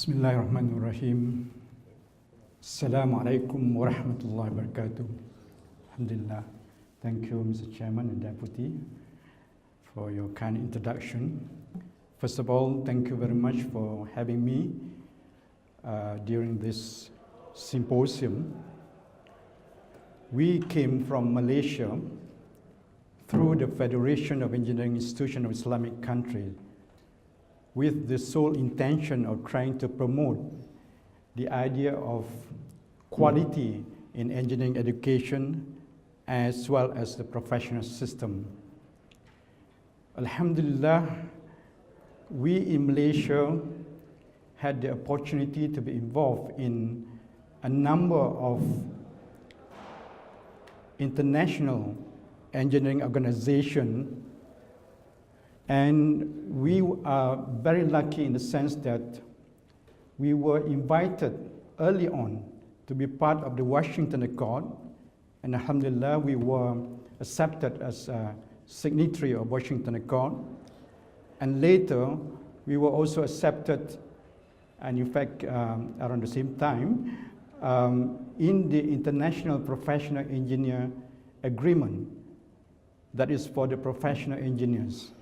بسم الله الرحمن الرحيم. السلام عليكم ورحمة الله وبركاته. Alhamdulillah. Thank you, Mr. Chairman and Deputy, for your kind introduction. First of all, thank you very much for having me during this symposium. We came from Malaysia through the Federation of Engineering Institutions of Islamic Countries with the sole intention of trying to promote the idea of quality in engineering education as well as the professional system. Alhamdulillah, we in Malaysia had the opportunity to be involved in a number of international engineering organizations, and we are very lucky in the sense that we were invited early on to be part of the Washington Accord, and alhamdulillah we were accepted as a signatory of Washington Accord, and later we were also accepted, and in fact around the same time, in the International Professional Engineer Agreement, that is for the professional engineers.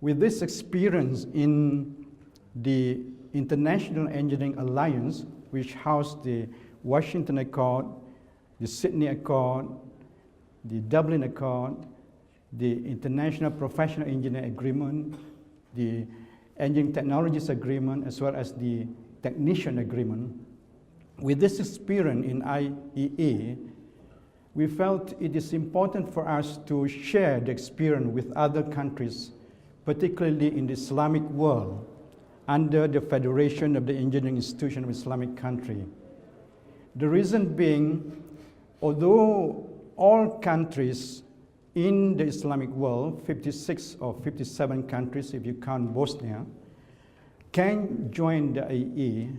With this experience in the International Engineering Alliance, which housed the Washington Accord, the Sydney Accord, the Dublin Accord, the International Professional Engineer Agreement, the Engineering Technologies Agreement, as well as the Technician Agreement. With this experience in IEA, we felt it is important for us to share the experience with other countries, particularly in the Islamic world, under the Federation of the Engineering Institutions of Islamic Countries. The reason being, although all countries in the Islamic world, 56 or 57 countries if you count Bosnia, can join the IEA,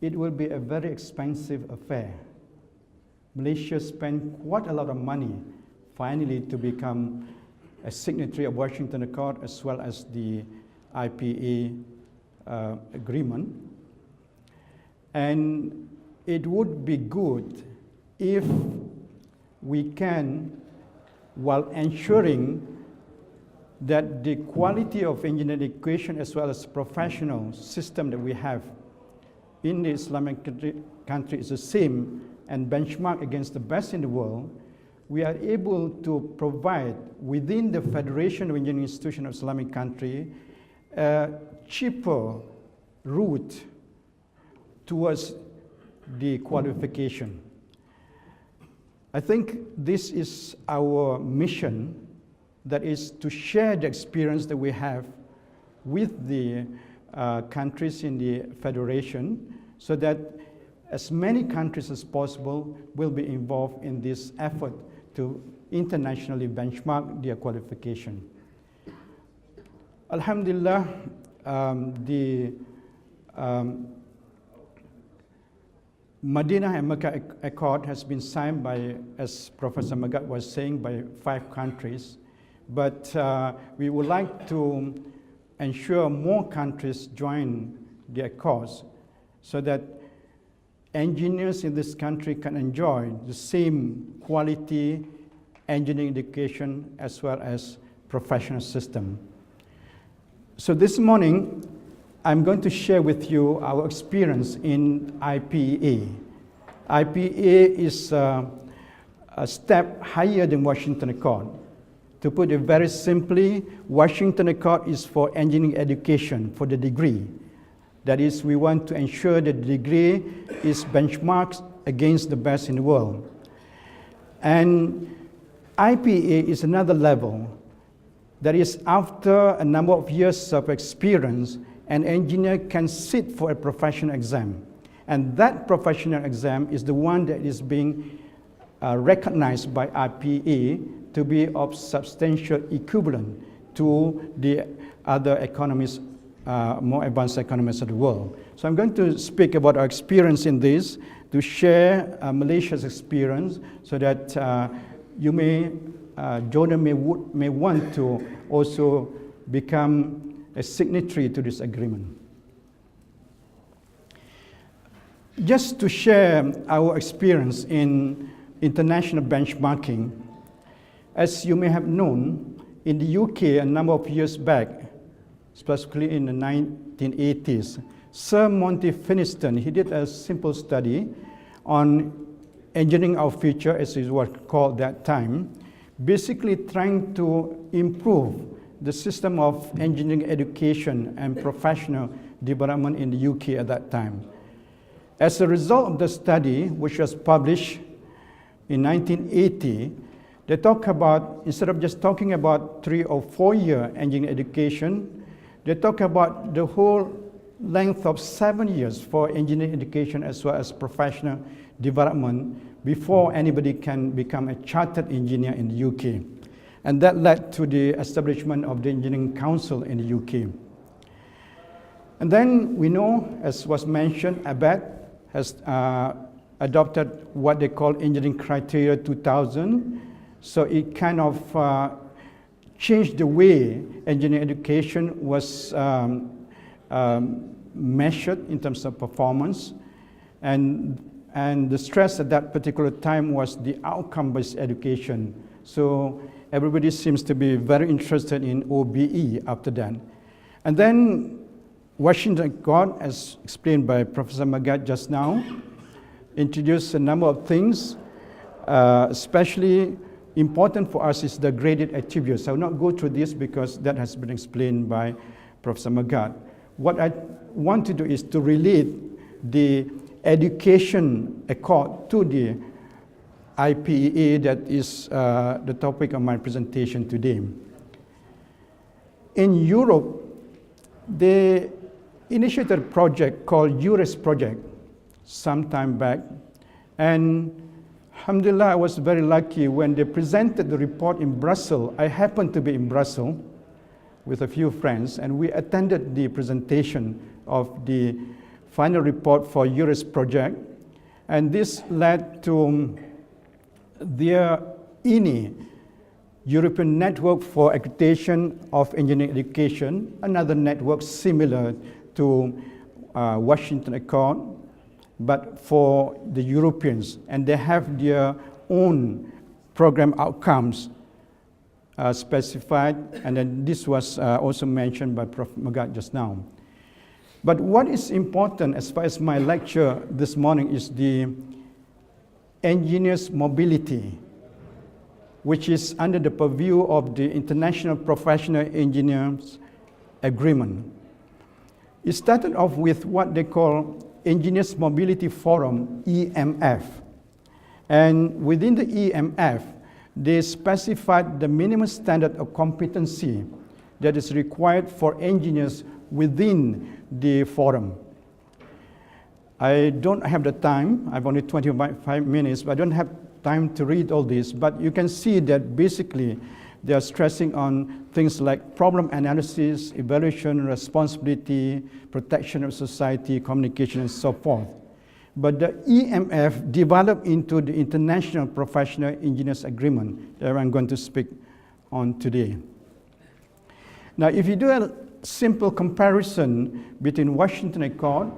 it will be a very expensive affair. Malaysia spent quite a lot of money finally to become a signatory of Washington Accord as well as the IPEA agreement. And it would be good if we can, while ensuring that the quality of engineering education as well as professional system that we have in the Islamic country is the same and benchmark against the best in the world, we are able to provide within the Federation of Engineering Institutions of Islamic Countries a cheaper route towards the qualification. I think this is our mission, that is to share the experience that we have with the countries in the Federation, so that as many countries as possible will be involved in this effort to internationally benchmark their qualification. Alhamdulillah, the Medina and Mecca Accord has been signed by, as Professor Magat was saying, by 5 countries, but we would like to ensure more countries join the accords so that engineers in this country can enjoy the same quality engineering education as well as professional system. So this morning, I'm going to share with you our experience in IPEA. IPEA is a step higher than Washington Accord. To put it very simply, Washington Accord is for engineering education, for the degree. That is, we want to ensure that the degree is benchmarked against the best in the world. And IPEA is another level. That is, after a number of years of experience, an engineer can sit for a professional exam. And that professional exam is the one that is being recognized by IPEA to be of substantial equivalent to the other economies, more advanced economies of the world. So I'm going to speak about our experience in this, to share Malaysia's experience, so that Jordan may want to also become a signatory to this agreement. just to share our experience in international benchmarking, as you may have known, in the UK a number of years back, specifically in the 1980s, Sir Monty Finiston, he did a simple study on engineering our future, as it was called that time, basically trying to improve the system of engineering education and professional development in the UK at that time. As a result of the study, which was published in 1980, they talk about, instead of just talking about 3 or 4 year engineering education, they talk about the whole length of 7 years for engineering education as well as professional development before anybody can become a chartered engineer in the UK. And that led to the establishment of the Engineering Council in the UK. And then we know, as was mentioned, IPEA has adopted what they call Engineering Criteria 2000. So it kind of changed the way engineering education was measured in terms of performance. And the stress at that particular time was the outcome-based education. So everybody seems to be very interested in OBE after that. And then Washington Accord, as explained by Professor Magat just now, introduced a number of things, especially important for us is the graded attributes. I will not go through this because that has been explained by Professor Magat. What I want to do is to relate the education accord to the IPEA that is the topic of my presentation today. In Europe, they initiated a project called EURES project some time back, and alhamdulillah, I was very lucky when they presented the report in Brussels. I happened to be in Brussels with a few friends, and we attended the presentation of the final report for EURES project, and this led to their INE, European Network for Accreditation of Engineering Education, another network similar to Washington Accord, but for the Europeans, and they have their own program outcomes specified, and then this was also mentioned by Prof. Magat just now. But what is important as far as my lecture this morning is the engineers' mobility, which is under the purview of the International Professional Engineers Agreement. It started off with what they call Engineers Mobility Forum, EMF. And within the EMF, they specified the minimum standard of competency that is required for engineers within the forum. I don't have the time, I have only 25 minutes, but I don't have time to read all this, but you can see that basically they are stressing on things like problem analysis, evaluation, responsibility, protection of society, communication, and so forth. But the EMF developed into the International Professional Engineers Agreement that I'm going to speak on today. Now, if you do a simple comparison between Washington Accord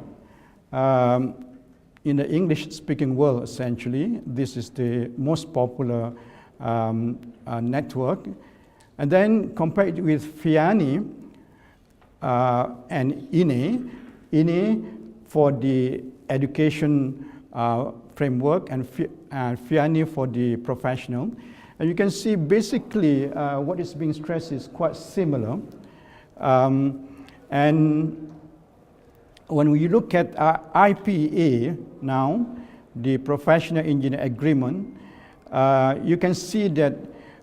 in the English-speaking world, essentially, this is the most popular network, and then compare it with FIANI and INE for the education framework and FIANI for the professional. And you can see basically what is being stressed is quite similar. And when we look at IPEA now, the Professional Engineer Agreement, you can see that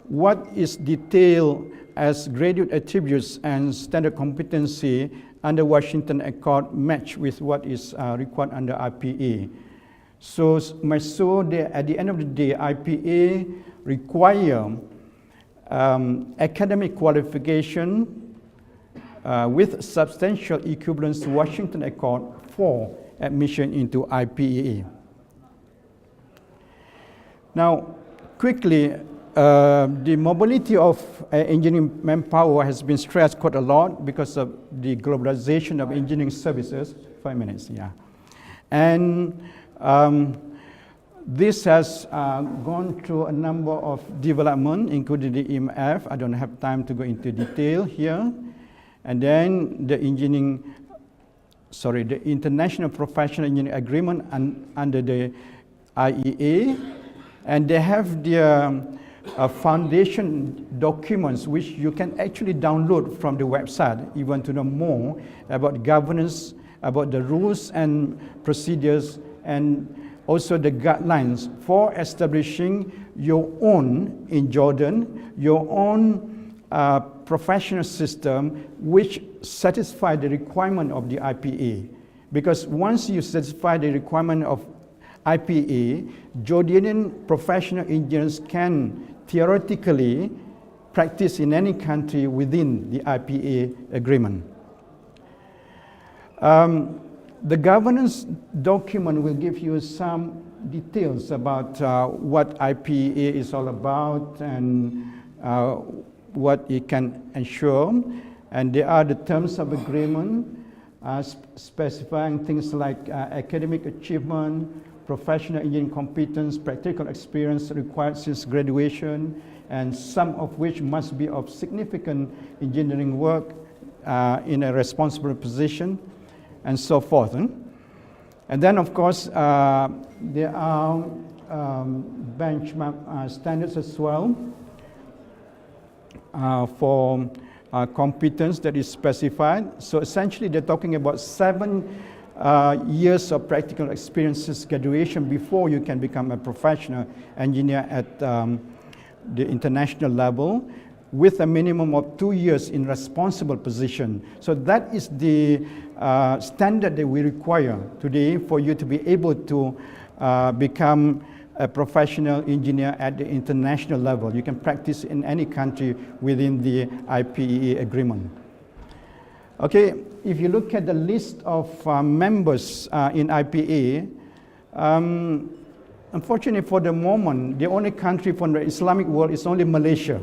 what is detailed as graduate attributes and standard competency under Washington Accord match with what is required under IPEA. So at the end of the day, IPEA require academic qualification with substantial equivalence to Washington Accord for admission into IPEA. Now, quickly, the mobility of engineering manpower has been stressed quite a lot because of the globalization of engineering services. 5 minutes, yeah. And this has gone through a number of development, including the IMF. I don't have time to go into detail here. And then the International Professional Engineering Agreement under the IEA. And they have their foundation documents, which you can actually download from the website, if you want to know more about governance, about the rules and procedures, and also the guidelines for establishing your own, in Jordan, your own professional system which satisfy the requirement of the IPEA. Because once you satisfy the requirement of IPEA, Jordanian professional engineers can theoretically practice in any country within the IPEA agreement. The governance document will give you some details about what IPEA is all about and what it can ensure. And there are the terms of agreement specifying things like academic achievement, professional engineering competence, practical experience required since graduation, and some of which must be of significant engineering work in a responsible position, and so forth. And then, of course, there are benchmark standards as well for competence that is specified. So essentially, they're talking about 7 years of practical experiences graduation before you can become a professional engineer at the international level, with a minimum of 2 years in responsible position. So that is the standard that we require today for you to be able to become a professional engineer at the international level. You can practice in any country within the IPEA agreement. Okay, if you look at the list of members in IPEA, unfortunately for the moment, the only country from the Islamic world is only Malaysia.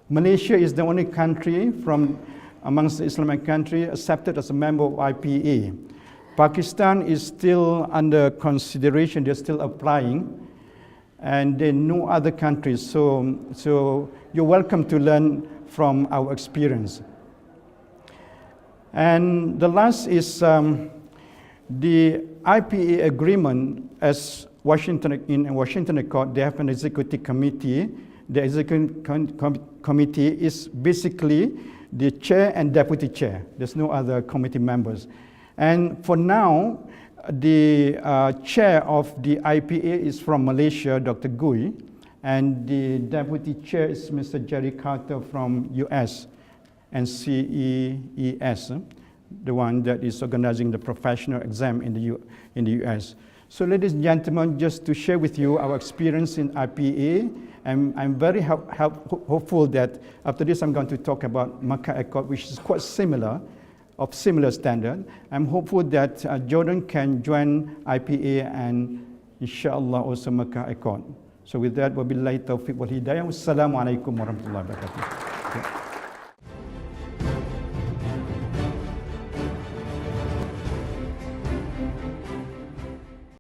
Malaysia is the only country from amongst the Islamic countries accepted as a member of IPEA. Pakistan is still under consideration, they're still applying, and there are no other countries, so you're welcome to learn from our experience. And the last is the IPEA agreement. As in Washington Accord, they have an executive committee. The executive committee is basically the chair and deputy chair. There's no other committee members. And for now, the chair of the IPEA is from Malaysia, Dr. Gui, and the deputy chair is Mr. Jerry Carter from US, and CEES, the one that is organizing the professional exam in the US. So ladies and gentlemen, just to share with you our experience in IPEA, I'm very hopeful that after this I'm going to talk about Makkah Accord, which is quite similar, of similar standard. I'm hopeful that Jordan can join IPEA and inshallah also Makkah Accord. So with that, wabillahi tawfiq wal hidayah. Wassalamu alaikum warahmatullahi wabarakatuh.